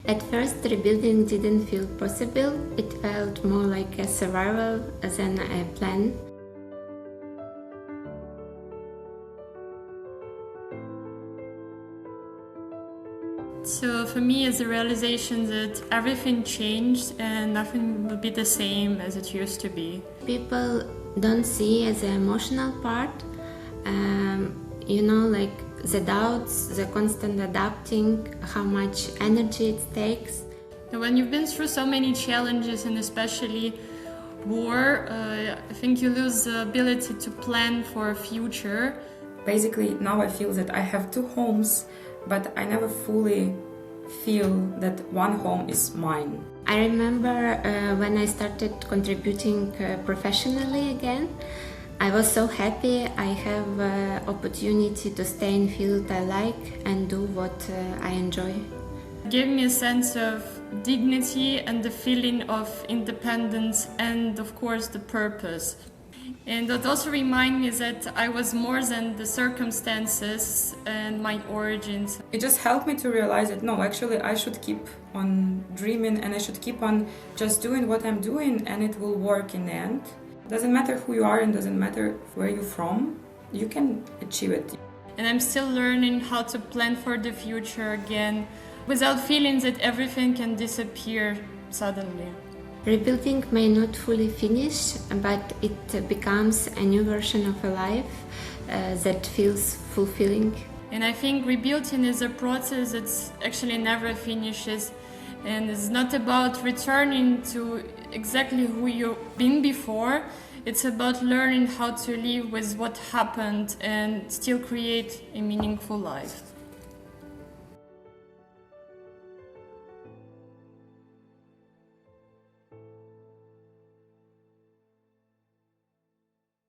At first, rebuilding didn't feel possible. It felt more like a survival than a plan. So for me, it's the realization that everything changed and nothing will be the same as it used to be. People don't see as the emotional part, like the doubts, the constant adapting, how much energy it takes. And when you've been through so many challenges, and especially war, I think you lose the ability to plan for a future. Basically, now I feel that I have two homes, but I never fully feel that one home is mine. I remember when I started contributing professionally again, I was so happy. I have opportunity to stay in field I like and do what I enjoy. It gave me a sense of dignity and the feeling of independence and, of course, the purpose. And that also reminded me that I was more than the circumstances and my origins. It just helped me to realize that no, actually I should keep on dreaming and I should keep on just doing what I'm doing, and it will work in the end. Doesn't matter who you are and doesn't matter where you're from, you can achieve it. And I'm still learning how to plan for the future again without feeling that everything can disappear suddenly. Rebuilding may not fully finish, but it becomes a new version of a life that feels fulfilling. And I think rebuilding is a process that actually never finishes, and it's not about returning to exactly who you've been before. It's about learning how to live with what happened and still create a meaningful life.